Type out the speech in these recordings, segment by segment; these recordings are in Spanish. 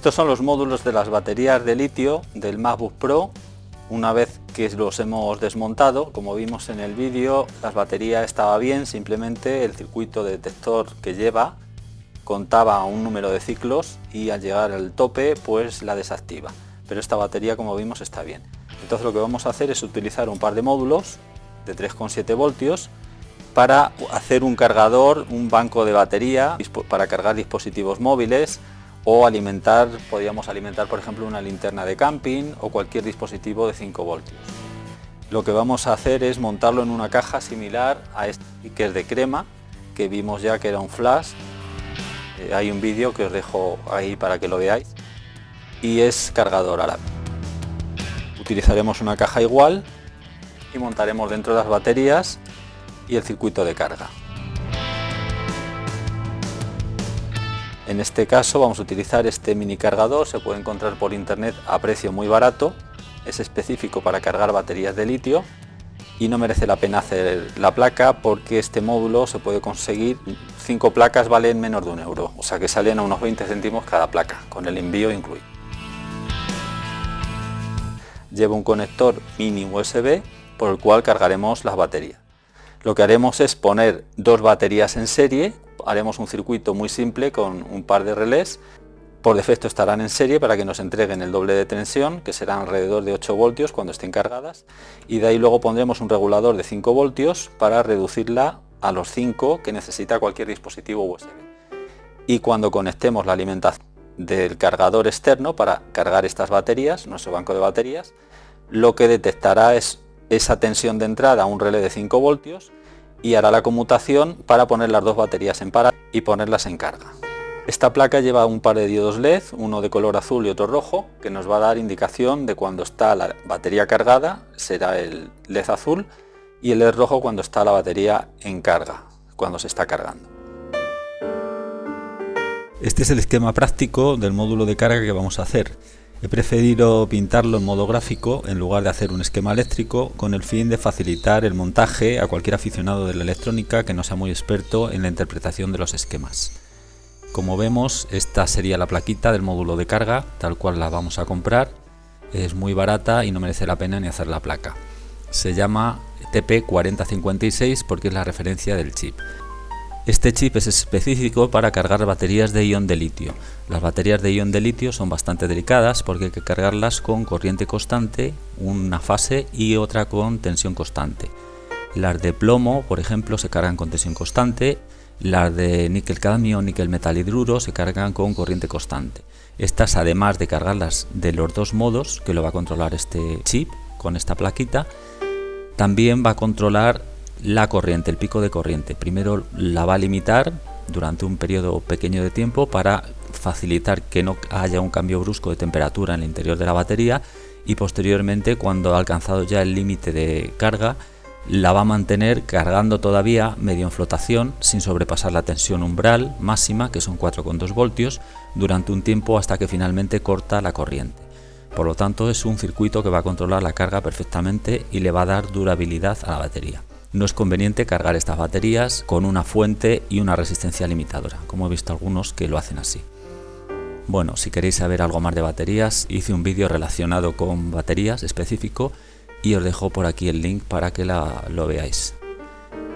Estos son los módulos de las baterías de litio del MacBook Pro. Una vez que los hemos desmontado, como vimos en el vídeo, la batería estaba bien, simplemente el circuito de detector que lleva contaba un número de ciclos y al llegar al tope pues la desactiva. Pero esta batería, como vimos, está bien. Entonces lo que vamos a hacer es utilizar un par de módulos de 3,7 voltios para hacer un cargador, un banco de batería para cargar dispositivos móviles o podríamos alimentar por ejemplo una linterna de camping o cualquier dispositivo de 5 voltios. Lo que vamos a hacer es montarlo en una caja similar a este, que es de crema, que vimos ya que era un flash. Hay un vídeo que os dejo ahí para que lo veáis y es cargador a la vez. Utilizaremos una caja igual y montaremos dentro de las baterías y el circuito de carga. En este caso vamos a utilizar este mini cargador, se puede encontrar por internet a precio muy barato, es específico para cargar baterías de litio y no merece la pena hacer la placa porque este módulo se puede conseguir, 5 placas valen menos de €1, o sea que salen a unos 20 céntimos cada placa, con el envío incluido. Lleva un conector mini USB por el cual cargaremos las baterías. Lo que haremos es poner 2 baterías en serie, haremos un circuito muy simple con un par de relés, por defecto estarán en serie para que nos entreguen el doble de tensión, que será alrededor de 8 voltios cuando estén cargadas, y de ahí luego pondremos un regulador de 5 voltios para reducirla a los 5 que necesita cualquier dispositivo USB. Y cuando conectemos la alimentación del cargador externo para cargar estas baterías, nuestro banco de baterías, lo que detectará es esa tensión de entrada a un relé de 5 voltios y hará la conmutación para poner las 2 baterías en paralelo y ponerlas en carga. Esta placa lleva un par de diodos LED, uno de color azul y otro rojo, que nos va a dar indicación de cuando está la batería cargada, será el LED azul, y el LED rojo cuando está la batería en carga, cuando se está cargando. Este es el esquema práctico del módulo de carga que vamos a hacer. He preferido pintarlo en modo gráfico en lugar de hacer un esquema eléctrico con el fin de facilitar el montaje a cualquier aficionado de la electrónica que no sea muy experto en la interpretación de los esquemas. Como vemos, esta sería la plaquita del módulo de carga, tal cual la vamos a comprar. Es muy barata y no merece la pena ni hacer la placa. Se llama TP4056 porque es la referencia del chip. Este chip es específico para cargar baterías de ion de litio. Las baterías de ion de litio son bastante delicadas porque hay que cargarlas con corriente constante, una fase y otra con tensión constante. Las de plomo, por ejemplo, se cargan con tensión constante. Las de níquel cadmio, níquel metal hidruro se cargan con corriente constante. Estas, además de cargarlas de los 2 modos que lo va a controlar este chip con esta plaquita, también va a controlar la corriente, el pico de corriente. Primero la va a limitar durante un periodo pequeño de tiempo para facilitar que no haya un cambio brusco de temperatura en el interior de la batería, y posteriormente, cuando ha alcanzado ya el límite de carga, la va a mantener cargando todavía medio en flotación sin sobrepasar la tensión umbral máxima, que son 4,2 voltios, durante un tiempo hasta que finalmente corta la corriente. Por lo tanto, es un circuito que va a controlar la carga perfectamente y le va a dar durabilidad a la batería. No es conveniente cargar estas baterías con una fuente y una resistencia limitadora, como he visto algunos que lo hacen así. Bueno, si queréis saber algo más de baterías, hice un vídeo relacionado con baterías específico y os dejo por aquí el link para que lo veáis.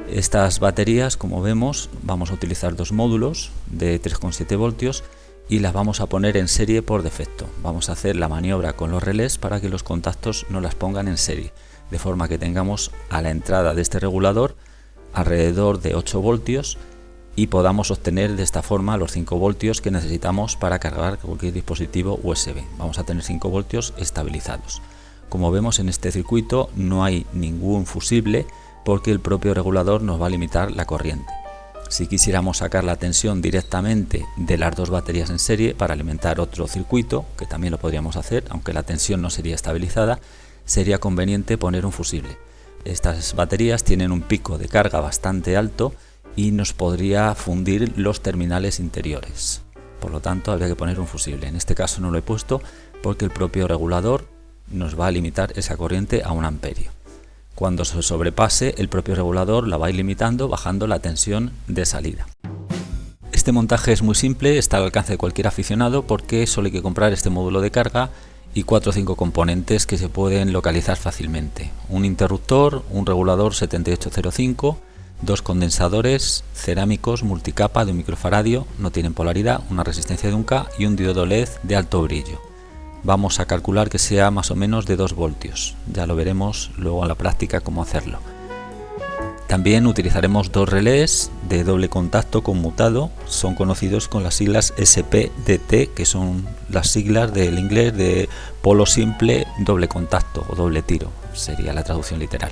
Estas baterías, como vemos, vamos a utilizar 2 módulos de 3,7 voltios y las vamos a poner en serie por defecto. Vamos a hacer la maniobra con los relés para que los contactos nos las pongan en serie, de forma que tengamos a la entrada de este regulador alrededor de 8 voltios y podamos obtener de esta forma los 5 voltios que necesitamos para cargar cualquier dispositivo USB. Vamos a tener 5 voltios estabilizados. Como vemos, en este circuito no hay ningún fusible porque el propio regulador nos va a limitar la corriente. Si quisiéramos sacar la tensión directamente de las 2 baterías en serie para alimentar otro circuito, que también lo podríamos hacer, aunque la tensión no sería estabilizada, sería conveniente poner un fusible. Estas baterías tienen un pico de carga bastante alto y nos podría fundir los terminales interiores. Por lo tanto, habría que poner un fusible. En este caso no lo he puesto porque el propio regulador nos va a limitar esa corriente a 1 amperio. Cuando se sobrepase, el propio regulador la va a ir limitando, bajando la tensión de salida. Este montaje es muy simple, está al alcance de cualquier aficionado porque solo hay que comprar este módulo de carga y 4 o 5 componentes que se pueden localizar fácilmente. Un interruptor, un regulador 7805, 2 condensadores cerámicos multicapa de 1 microfaradio, no tienen polaridad, una resistencia de 1K y un diodo LED de alto brillo. Vamos a calcular que sea más o menos de 2 voltios, ya lo veremos luego en la práctica cómo hacerlo. También utilizaremos 2 relés de doble contacto conmutado, son conocidos con las siglas SPDT, que son las siglas del inglés de polo simple doble contacto o doble tiro, sería la traducción literal.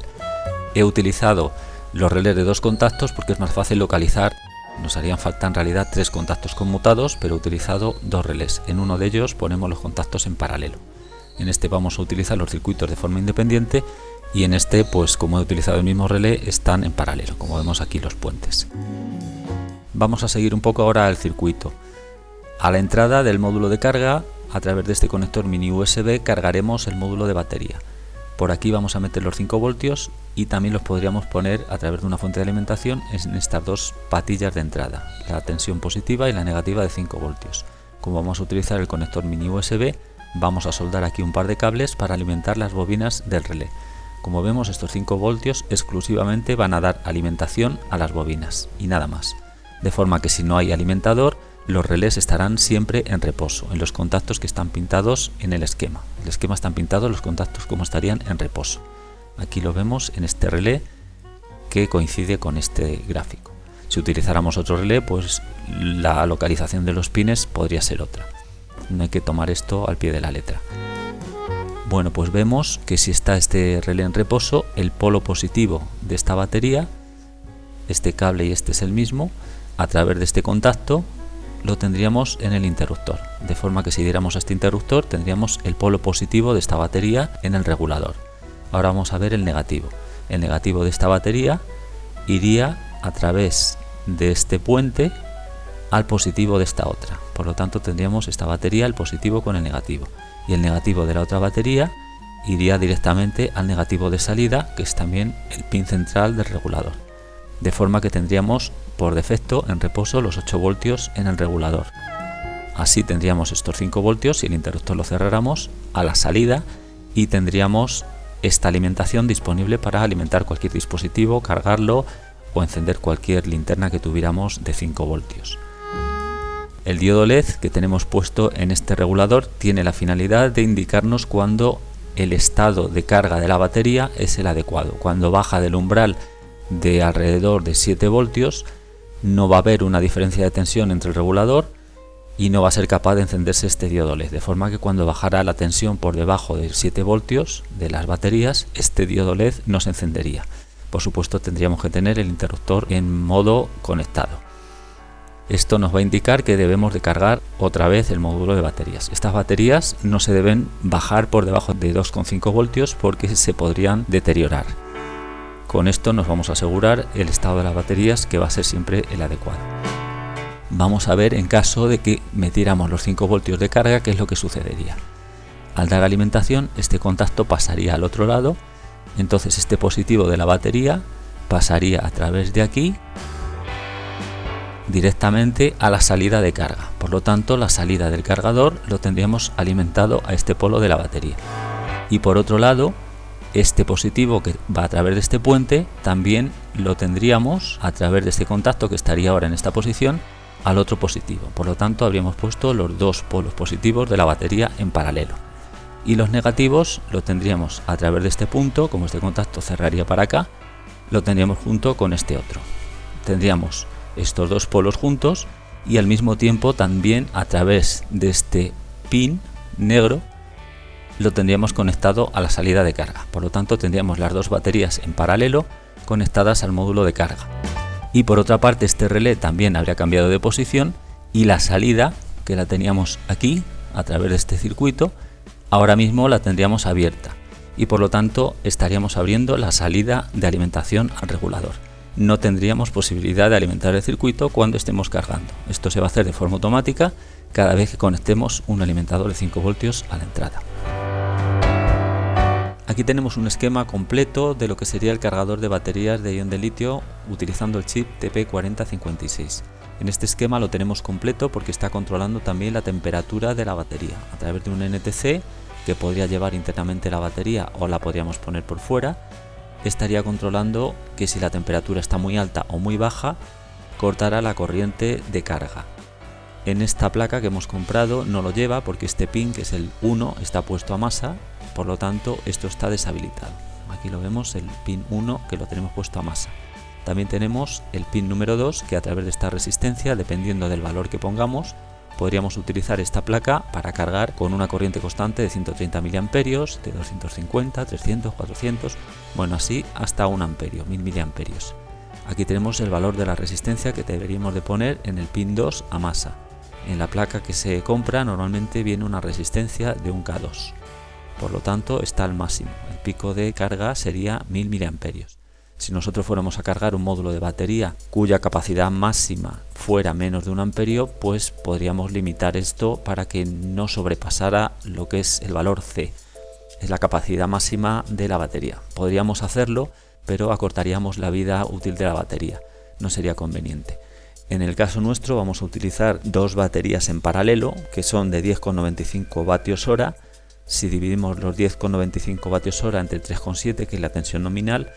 He utilizado los relés de 2 contactos porque es más fácil localizar, nos harían falta en realidad 3 contactos conmutados, pero he utilizado 2 relés, en uno de ellos ponemos los contactos en paralelo. En este vamos a utilizar los circuitos de forma independiente y en este, pues como he utilizado el mismo relé, están en paralelo, como vemos aquí los puentes. Vamos a seguir un poco ahora el circuito. A la entrada del módulo de carga, a través de este conector mini USB, cargaremos el módulo de batería. Por aquí vamos a meter los 5 voltios y también los podríamos poner a través de una fuente de alimentación en estas 2 patillas de entrada, la tensión positiva y la negativa de 5 voltios. Como vamos a utilizar el conector mini USB, vamos a soldar aquí un par de cables para alimentar las bobinas del relé. Como vemos, estos 5 voltios exclusivamente van a dar alimentación a las bobinas y nada más. De forma que si no hay alimentador, los relés estarán siempre en reposo, en los contactos que están pintados en el esquema. El esquema están pintados los contactos como estarían en reposo. Aquí lo vemos en este relé que coincide con este gráfico. Si utilizáramos otro relé, pues la localización de los pines podría ser otra. No hay que tomar esto al pie de la letra. Bueno, pues vemos que si está este relé en reposo, el polo positivo de esta batería, este cable y este es el mismo, a través de este contacto lo tendríamos en el interruptor, de forma que si diéramos a este interruptor tendríamos el polo positivo de esta batería en el regulador. Ahora vamos a ver el negativo. El negativo de esta batería iría a través de este puente al positivo de esta otra, por lo tanto tendríamos esta batería, el positivo con el negativo, y el negativo de la otra batería iría directamente al negativo de salida, que es también el pin central del regulador, de forma que tendríamos por defecto en reposo los 8 voltios en el regulador. Así tendríamos estos 5 voltios si el interruptor lo cerráramos a la salida y tendríamos esta alimentación disponible para alimentar cualquier dispositivo, cargarlo o encender cualquier linterna que tuviéramos de 5 voltios. El diodo LED que tenemos puesto en este regulador tiene la finalidad de indicarnos cuando el estado de carga de la batería es el adecuado. Cuando baja del umbral de alrededor de 7 voltios no va a haber una diferencia de tensión entre el regulador y no va a ser capaz de encenderse este diodo LED, de forma que cuando bajara la tensión por debajo de 7 voltios de las baterías, este diodo LED no se encendería. Por supuesto tendríamos que tener el interruptor en modo conectado. Esto nos va a indicar que debemos de cargar otra vez el módulo de baterías. Estas baterías no se deben bajar por debajo de 2,5 voltios porque se podrían deteriorar. Con esto nos vamos a asegurar el estado de las baterías, que va a ser siempre el adecuado. Vamos a ver en caso de que metiéramos los 5 voltios de carga, qué es lo que sucedería. Al dar alimentación, este contacto pasaría al otro lado, entonces este positivo de la batería pasaría a través de aquí directamente a la salida de carga. Por lo tanto, la salida del cargador lo tendríamos alimentado a este polo de la batería. Y por otro lado, este positivo que va a través de este puente también lo tendríamos a través de este contacto que estaría ahora en esta posición al otro positivo. Por lo tanto, habríamos puesto los 2 polos positivos de la batería en paralelo. Y los negativos lo tendríamos a través de este punto, como este contacto cerraría para acá, lo tendríamos junto con este otro. Tendríamos estos 2 polos juntos y al mismo tiempo también a través de este pin negro lo tendríamos conectado a la salida de carga. Por lo tanto tendríamos las 2 baterías en paralelo conectadas al módulo de carga. Y por otra parte este relé también habría cambiado de posición y la salida, que la teníamos aquí a través de este circuito, ahora mismo la tendríamos abierta y por lo tanto estaríamos abriendo la salida de alimentación al regulador. No tendríamos posibilidad de alimentar el circuito cuando estemos cargando. Esto se va a hacer de forma automática cada vez que conectemos un alimentador de 5 voltios a la entrada. Aquí tenemos un esquema completo de lo que sería el cargador de baterías de ion de litio utilizando el chip TP4056. En este esquema lo tenemos completo porque está controlando también la temperatura de la batería a través de un NTC que podría llevar internamente la batería o la podríamos poner por fuera. Estaría controlando que si la temperatura está muy alta o muy baja, cortará la corriente de carga. En esta placa que hemos comprado no lo lleva porque este pin, que es el 1, está puesto a masa, por lo tanto esto está deshabilitado. Aquí lo vemos, el pin 1 que lo tenemos puesto a masa. También tenemos el pin número 2 que a través de esta resistencia, dependiendo del valor que pongamos, podríamos utilizar esta placa para cargar con una corriente constante de 130 mA, de 250, 300, 400, bueno, así hasta 1 amperio, 1000 mA. Aquí tenemos el valor de la resistencia que deberíamos de poner en el pin 2 a masa. En la placa que se compra normalmente viene una resistencia de 1K2, por lo tanto está al máximo. El pico de carga sería 1000 mA. Si nosotros fuéramos a cargar un módulo de batería cuya capacidad máxima fuera menos de 1 amperio, pues podríamos limitar esto para que no sobrepasara lo que es el valor C, es la capacidad máxima de la batería. Podríamos hacerlo, pero acortaríamos la vida útil de la batería, no sería conveniente. En el caso nuestro vamos a utilizar dos baterías en paralelo que son de 10,95 vatios hora. Si dividimos los 10,95 vatios hora entre 3,7, que es la tensión nominal,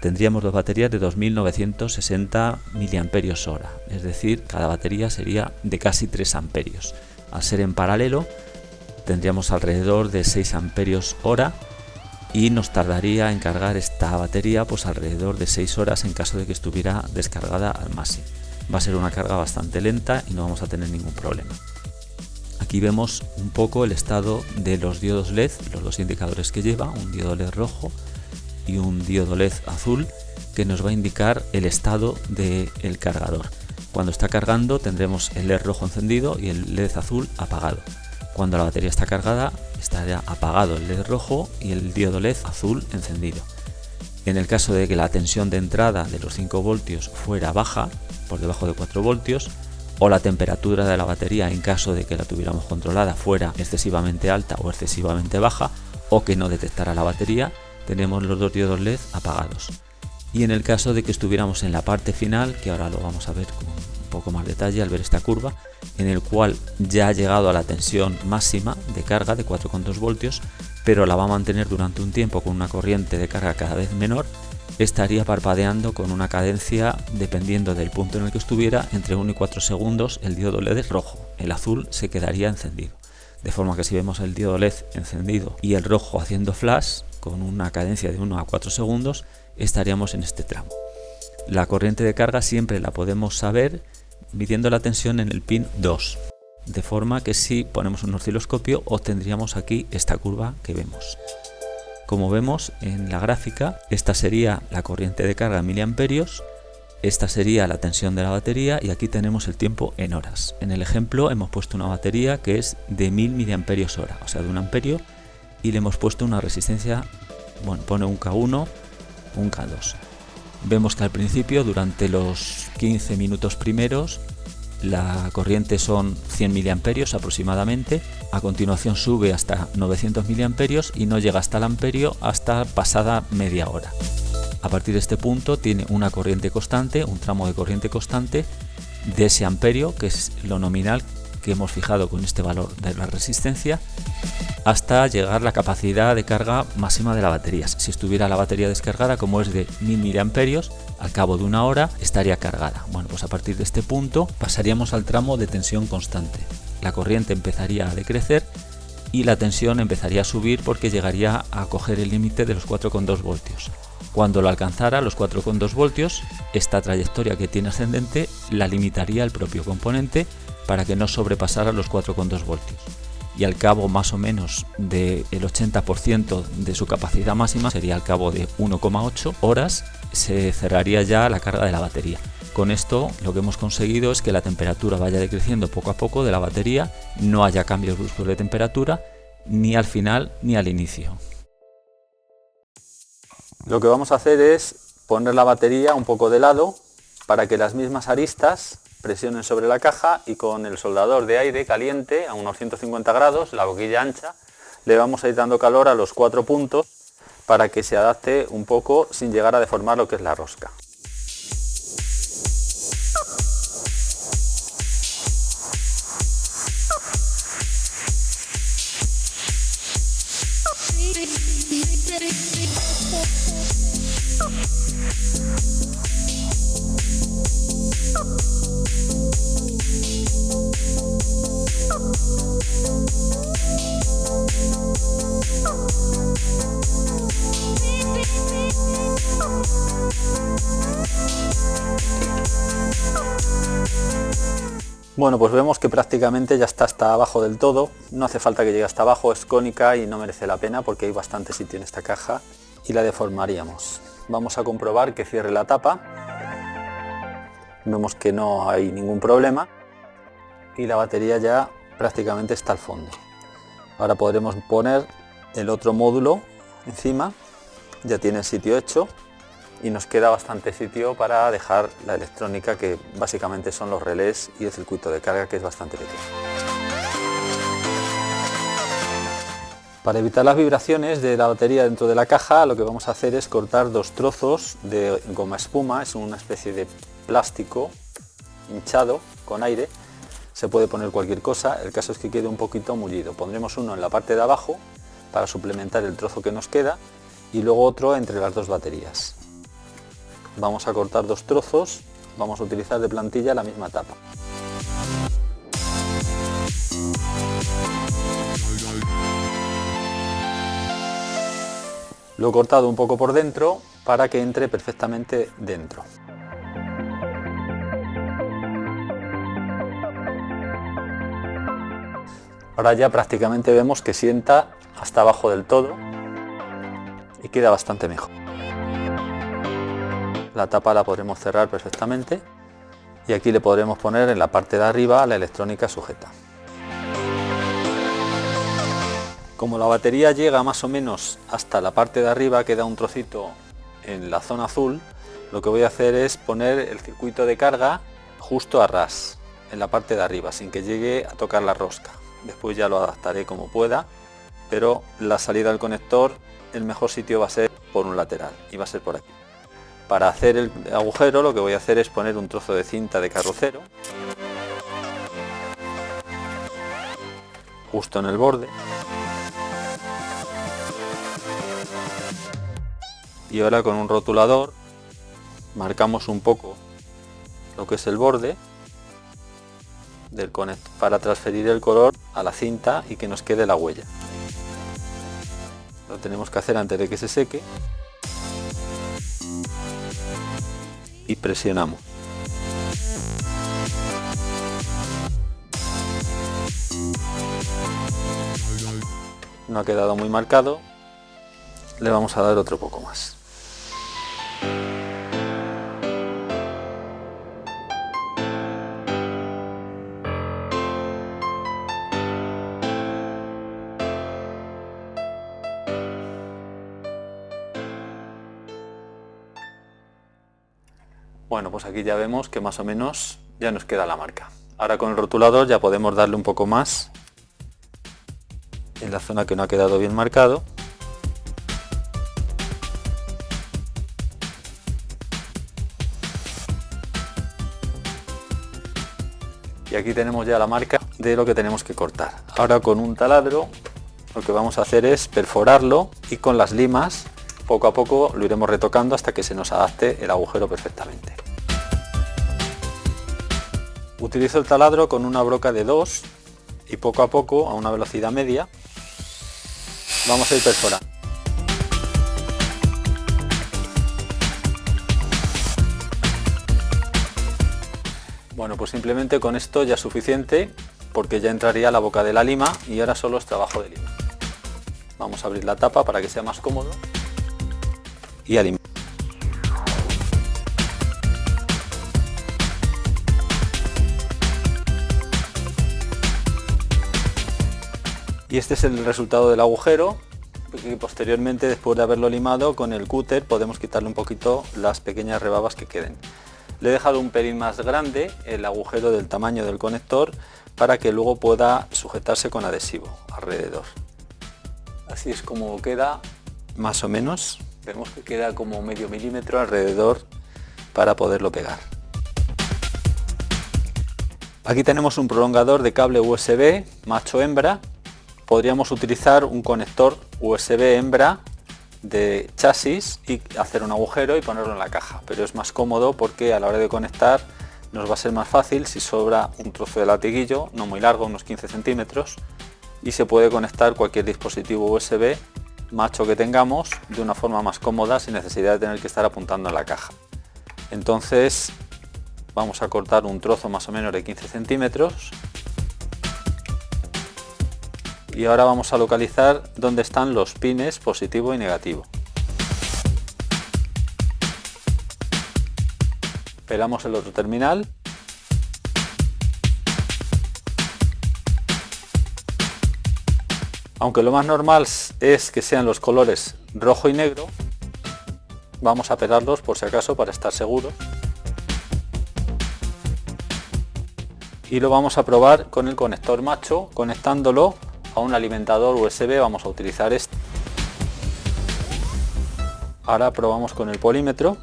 tendríamos dos baterías de 2960 miliamperios hora, es decir, cada batería sería de casi 3 amperios. Al ser en paralelo tendríamos alrededor de 6 amperios hora y nos tardaría en cargar esta batería pues alrededor de 6 horas en caso de que estuviera descargada al máximo. Va a ser una carga bastante lenta y no vamos a tener ningún problema. Aquí vemos un poco el estado de los diodos LED, los dos indicadores que lleva, un diodo LED rojo y un diodo LED azul, que nos va a indicar el estado del cargador. Cuando está cargando tendremos el LED rojo encendido y el LED azul apagado. Cuando la batería está cargada estará apagado el LED rojo y el diodo LED azul encendido. En el caso de que la tensión de entrada de los 5 voltios fuera baja, por debajo de 4 voltios, o la temperatura de la batería, en caso de que la tuviéramos controlada, fuera excesivamente alta o excesivamente baja, o que no detectara la batería, tenemos los dos diodos LED apagados. Y en el caso de que estuviéramos en la parte final, que ahora lo vamos a ver con un poco más detalle al ver esta curva, en el cual ya ha llegado a la tensión máxima de carga de 4,2 voltios, pero la va a mantener durante un tiempo con una corriente de carga cada vez menor, estaría parpadeando con una cadencia, dependiendo del punto en el que estuviera, entre 1 y 4 segundos el diodo LED rojo. El azul se quedaría encendido. De forma que si vemos el diodo LED encendido y el rojo haciendo flash con una cadencia de 1 a 4 segundos, estaríamos en este tramo. La corriente de carga siempre la podemos saber midiendo la tensión en el pin 2. De forma que si ponemos un osciloscopio obtendríamos aquí esta curva que vemos. Como vemos en la gráfica, esta sería la corriente de carga en miliamperios, esta sería la tensión de la batería y aquí tenemos el tiempo en horas. En el ejemplo hemos puesto una batería que es de 1000 miliamperios hora, o sea de 1 amperio, y le hemos puesto una resistencia, bueno, pone un K1, un K2. Vemos que al principio, durante los 15 minutos primeros, la corriente son 100 miliamperios aproximadamente, a continuación sube hasta 900 miliamperios y no llega hasta el amperio hasta pasada media hora. A partir de este punto tiene una corriente constante, un tramo de corriente constante de ese amperio, que es lo nominal que hemos fijado con este valor de la resistencia, hasta llegar a la capacidad de carga máxima de la batería. Si estuviera la batería descargada, como es de 1000 miliamperios, al cabo de una hora estaría cargada. Bueno, pues a partir de este punto pasaríamos al tramo de tensión constante. La corriente empezaría a decrecer y la tensión empezaría a subir porque llegaría a coger el límite de los 4,2 voltios. Cuando lo alcanzara los 4,2 voltios, esta trayectoria que tiene ascendente la limitaría el propio componente para que no sobrepasara los 4,2 voltios. Y al cabo más o menos del 80% de su capacidad máxima, sería al cabo de 1,8 horas, se cerraría ya la carga de la batería. Con esto lo que hemos conseguido es que la temperatura vaya decreciendo poco a poco de la batería, no haya cambios bruscos de temperatura ni al final ni al inicio. Lo que vamos a hacer es poner la batería un poco de lado para que las mismas aristas presionen sobre la caja y con el soldador de aire caliente a unos 150 grados, la boquilla ancha, le vamos a ir dando calor a los 4 puntos para que se adapte un poco sin llegar a deformar lo que es la rosca. Bueno, pues vemos que prácticamente ya está hasta abajo del todo, no hace falta que llegue hasta abajo, es cónica y no merece la pena porque hay bastante sitio en esta caja y la deformaríamos. Vamos a comprobar que cierre la tapa, vemos que no hay ningún problema y la batería ya prácticamente está al fondo. Ahora podremos poner el otro módulo encima, ya tiene el sitio hecho y nos queda bastante sitio para dejar la electrónica, que básicamente son los relés y el circuito de carga, que es bastante pequeño. Para evitar las vibraciones de la batería dentro de la caja, lo que vamos a hacer es cortar dos trozos de goma espuma, es una especie de plástico hinchado con aire, se puede poner cualquier cosa, el caso es que quede un poquito mullido. Pondremos uno en la parte de abajo para suplementar el trozo que nos queda y luego otro entre las dos baterías. Vamos a cortar dos trozos, vamos a utilizar de plantilla la misma tapa. Lo he cortado un poco por dentro para que entre perfectamente dentro. Ahora ya prácticamente vemos que sienta hasta abajo del todo y queda bastante mejor. La tapa la podremos cerrar perfectamente y aquí le podremos poner en la parte de arriba la electrónica sujeta. Como la batería llega más o menos hasta la parte de arriba, queda un trocito en la zona azul, lo que voy a hacer es poner el circuito de carga justo a ras, en la parte de arriba, sin que llegue a tocar la rosca. Después ya lo adaptaré como pueda, pero la salida del conector, el mejor sitio va a ser por un lateral y va a ser por aquí. Para hacer el agujero lo que voy a hacer es poner un trozo de cinta de carrocero justo en el borde y ahora con un rotulador marcamos un poco lo que es el borde del conector para transferir el color a la cinta y que nos quede la huella. Lo tenemos que hacer antes de que se seque y presionamos. No ha quedado muy marcado, le vamos a dar otro poco más. Bueno, pues aquí ya vemos que más o menos ya nos queda la marca. Ahora con el rotulador ya podemos darle un poco más en la zona que no ha quedado bien marcado. Y aquí tenemos ya la marca de lo que tenemos que cortar. Ahora con un taladro lo que vamos a hacer es perforarlo y con las limas poco a poco lo iremos retocando hasta que se nos adapte el agujero perfectamente. Utilizo el taladro con una broca de 2 y poco a poco, a una velocidad media, vamos a ir perforando. Bueno, pues simplemente con esto ya es suficiente porque ya entraría la boca de la lima y ahora solo es trabajo de lima. Vamos a abrir la tapa para que sea más cómodo y a limar. Y este es el resultado del agujero, y posteriormente, después de haberlo limado, con el cúter podemos quitarle un poquito las pequeñas rebabas que queden. Le he dejado un pelín más grande el agujero del tamaño del conector para que luego pueda sujetarse con adhesivo alrededor. Así es como queda más o menos. Vemos que queda como medio milímetro alrededor para poderlo pegar. Aquí tenemos un prolongador de cable USB macho-hembra. Podríamos utilizar un conector USB hembra de chasis y hacer un agujero y ponerlo en la caja, pero es más cómodo porque a la hora de conectar nos va a ser más fácil si sobra un trozo de latiguillo, no muy largo, unos 15 centímetros, y se puede conectar cualquier dispositivo USB macho que tengamos de una forma más cómoda sin necesidad de tener que estar apuntando en la caja. Entonces vamos a cortar un trozo más o menos de 15 centímetros y ahora vamos a localizar dónde están los pines positivo y negativo. Pelamos el otro terminal. Aunque lo más normal es que sean los colores rojo y negro, vamos a pelarlos por si acaso para estar seguros. Y lo vamos a probar con el conector macho, conectándolo a un alimentador USB. Vamos a utilizar este. Ahora probamos con el polímetro.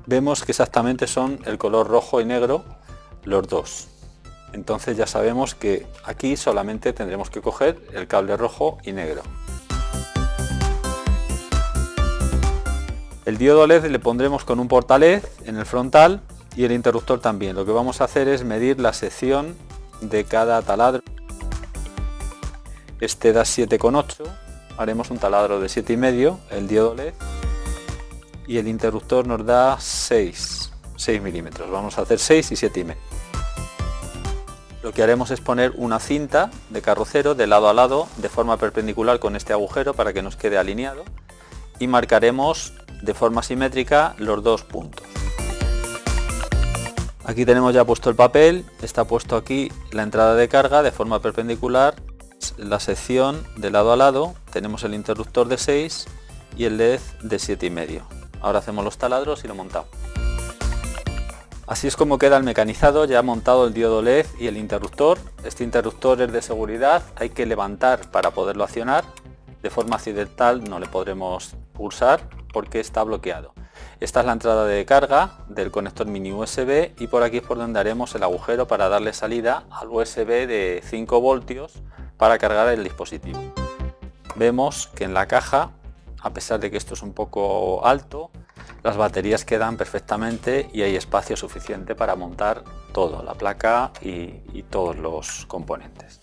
Vemos que exactamente son el color rojo y negro los dos. Entonces ya sabemos que aquí solamente tendremos que coger el cable rojo y negro. El diodo LED le pondremos con un porta LED en el frontal y el interruptor también. Lo que vamos a hacer es medir la sección de cada taladro. Este da 7,8, haremos un taladro de 7,5, el diodo LED, y el interruptor nos da 6 milímetros. Vamos a hacer 6 y 7,5. Lo que haremos es poner una cinta de carrocero de lado a lado de forma perpendicular con este agujero para que nos quede alineado y marcaremos de forma simétrica los dos puntos. Aquí tenemos ya puesto el papel, está puesto aquí la entrada de carga de forma perpendicular, la sección de lado a lado, tenemos el interruptor de 6 y el LED de 7,5. Ahora hacemos los taladros y lo montamos. Así es como queda el mecanizado, ya montado el diodo LED y el interruptor. Este interruptor es de seguridad, hay que levantar para poderlo accionar. De forma accidental no le podremos pulsar porque está bloqueado. Esta es la entrada de carga del conector mini USB y por aquí es por donde haremos el agujero para darle salida al USB de 5 voltios para cargar el dispositivo. Vemos que en la caja, a pesar de que esto es un poco alto, las baterías quedan perfectamente y hay espacio suficiente para montar todo, la placa y todos los componentes.